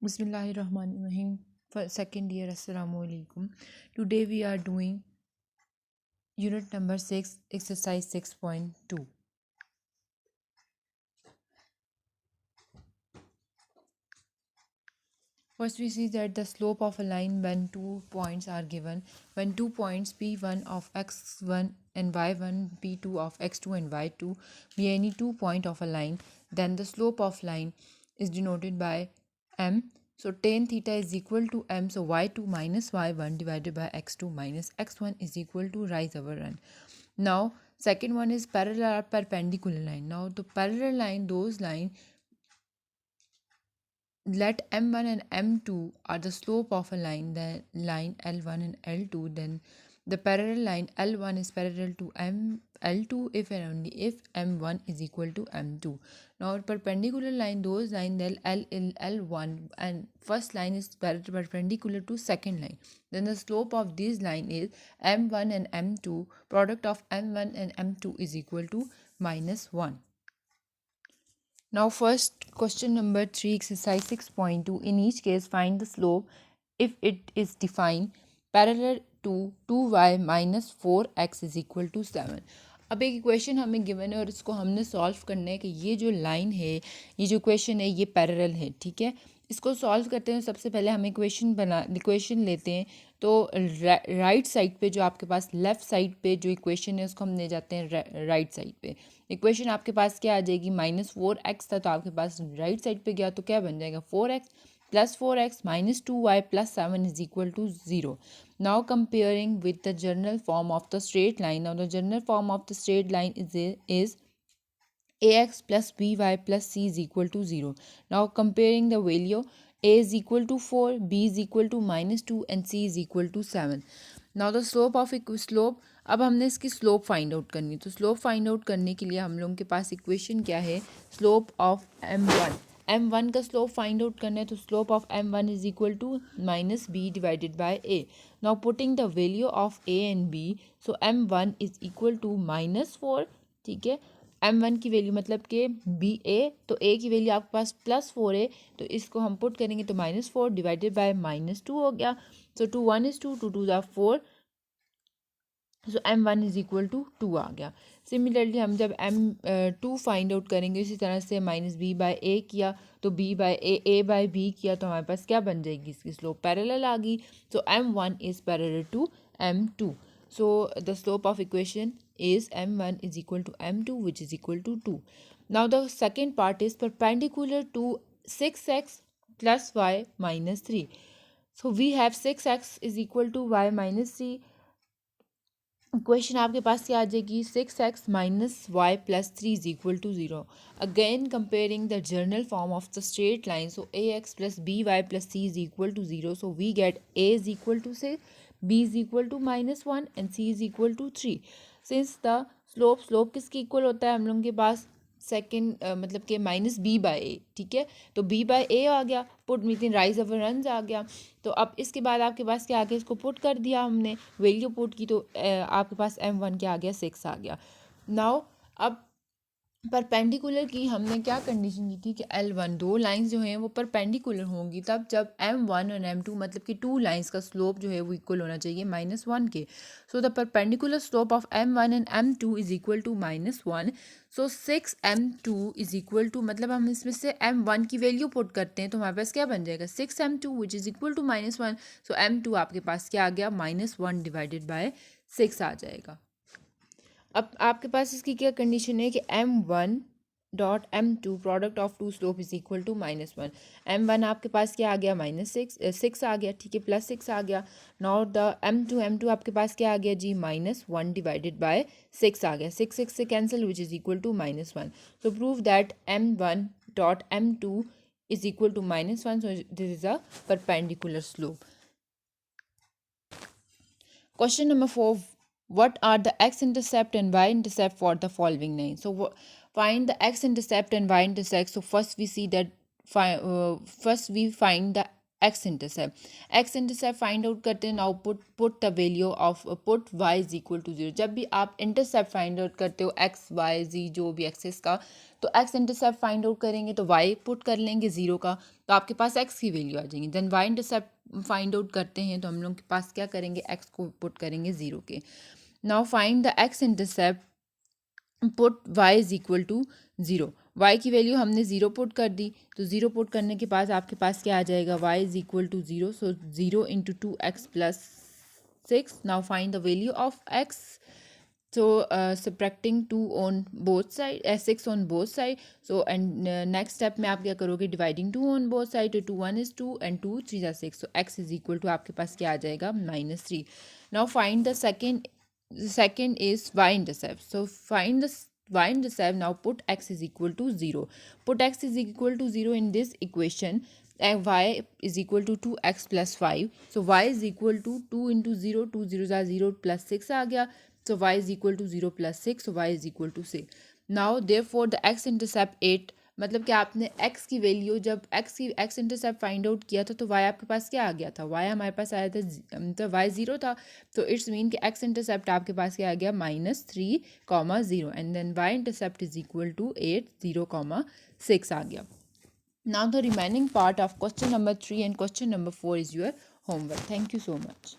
Bismillahirrahmanirrahim. For second year, Assalamu alaikum. Today we are doing unit number 6, exercise 6.2. First we see that the slope of a line when 2 points are given, when 2 points p1 of x1 and y1, p2 of x2 and y2 be any 2 point of a line, then the slope of line is denoted by m. So tan theta is equal to m, so y2 minus y1 divided by x2 minus x1 is equal to rise over run. Now second one is parallel or perpendicular line. Now the parallel line, those line, let m1 and m2 are the slope of a line, the line l1 and l2, then the parallel line l1 is parallel to l2 if and only if m1 is equal to m2. Now perpendicular line, those line that l1 and first line is perpendicular to second line, then the slope of this line is m1 and m2, product of m1 and m2 is equal to -1. Now first question number 3, exercise 6.2. In each case find the slope if it is defined parallel to 2y minus 4x is equal to 7. अब एक equation हमें given है और इसको हमने solve करना है कि ये जो लाइन है, ये जो इक्वेशन है, ये पैरेलल है, ठीक है। इसको सॉल्व करते हैं सबसे पहले हम इक्वेशन लेते हैं। तो राइट साइड पे जो आपके पास लेफ़्ट साइड पे जो इक्वेशन है उसको हम ले जाते हैं राइट साइड पे। इक्वेशन आपके पास क्या आ जाएगी, -4x था तो आपके पास राइट साइड पे गया तो क्या बन जाएगा, 4x plus 4x minus 2y plus 7 is equal to 0. Now comparing with the general form of the straight line. Now the general form of the straight line is ax plus by plus c is equal to 0. Now comparing the value, a is equal to 4, b is equal to -2 and c is equal to 7. Now the slope of slope, अब हमने इसकी slope find out करनी है। तो slope find out करने के लिए हम लोगों के पास इक्वेशन क्या है, स्लोप ऑफ m1 का स्लोप फाइंड आउट करना है। तो slope of m1 is equal to -b divided by a. Now putting the value of a and b, so m1 is equal to -4, ठीक है। m1 की value मतलब कि B ए, तो a की वैल्यू आपके पास +4 है, तो इसको हम पुट करेंगे तो -4 डिवाइडेड बाय -2 हो गया। So 2 1 is 2, 2 2 are 4, so m1 is equal to 2 आ गया। सिमिलरली हम जब m2 फाइंड आउट करेंगे इसी तरह से -b बाय a किया तो b by a by b किया तो हमारे पास क्या बन जाएगी, इसकी स्लोप पैरेलल आ गई। So m1 is parallel to m2. So the slope of equation is m1 is equal to m2 which is equal to 2. Now the second part is perpendicular to 6x plus y minus 3. So we have 6x is equal to y minus 3. Equation आपके पास क्या आ जाएगी, 6x minus y plus 3 is equal to 0. Again comparing the general form of the straight line, so ax plus by plus c is equal to 0. So we get a is equal to 6, b is equal to -1 and c is equal to 3. Since the slope किसके equal होता है हम लोगों के पास, second मतलब कि -b by a, ठीक है। तो b बाय a आ गया, put mean rise over run आ गया। तो अब इसके बाद आपके पास क्या आ गया, इसको पुट कर दिया हमने, वैल्यू पुट की, तो आपके पास m1 क्या आ गया, 6 आ गया। नाउ अब परपेंडिकुलर की हमने क्या कंडीशन दी थी कि L1 दो लाइंस जो हैं वो परपेंडिकुलर होंगी तब जब M1 और M2 मतलब कि टू लाइंस का स्लोप जो है वो इक्वल होना चाहिए -1 के। So the perpendicular slope of M1 and M2 is equal to -1. So 6m2 is equal to, मतलब हम इसमें से m1 की वैल्यू पुट करते हैं तो हमारे पास क्या बन जाएगा, 6m2 which is equal to -1. So m2 आपके पास क्या आ गया, -1 डिवाइडेड बाय 6 आ जाएगा। अब आपके पास इसकी क्या कंडीशन है कि m1 dot m2 product of two slope is equal to -1. m1 आपके पास क्या आ गया, -6 आ गया, ठीक है, +6 आ गया। नाउ द m2 आपके पास क्या आ गया जी, -1 डिवाइडेड बाय 6 आ गया, 6 से cancel which is equal to -1. So prove that m1 dot m2 is equal to -1. So this is a perpendicular slope. Question number 4. What are the x-intercept and y-intercept for the following line? So find the x-intercept and y-intercept. So first we see that first we find the x intercept. X intercept find out करते हैं। Now put the value of put y is equal to 0। जब भी आप intercept find out करते हो x Y जी जो भी access का, तो एक्स इंटरसेप्ट फाइंड आउट करेंगे तो वाई पुट कर लेंगे 0 का, तो आपके पास एक्स की वैल्यू आ जाएंगी। Then y intercept find out करते हैं तो हम लोग के पास क्या करेंगे, एक्स को पुट करेंगे 0 के। Now find the x intercept, put y is equal to 0। y की वैल्यू हमने 0 पुट कर दी, तो 0 पुट करने के बाद आपके पास क्या आ जाएगा, y is equal to 0। So 0 into 2x plus 6। Now find the value of x। So subtracting 2 on both side, 6 on both side. So and next step में आप क्या करोगे, dividing 2 on both side, तो 2 1 is 2 and 2 3 are 6. So x is equal to आपके पास क्या आ जाएगा, -3. Now find the second is y intercept. So find the y intercept. Now put x is equal to 0. Put x is equal to 0 in this equation, and y is equal to 2x plus 5. So y is equal to 2 into 0, 2 zeros are 0 plus 6 आ गया। So y is equal to 0 plus 6, so y is equal to 6. Now therefore the x intercept 8, मतलब कि आपने x की value जब x intercept find out किया था तो y आपके पास क्या आ गया था, y हमारे पास आया था तो y 0 था, तो इट्स मीन कि x इंटरसेप्ट आपके पास क्या आ गया, -3, 0, and then y intercept is equal to 8, 0, 6 आ गया। Now the remaining part of question number 3 and question number 4 is your homework. Thank you so much.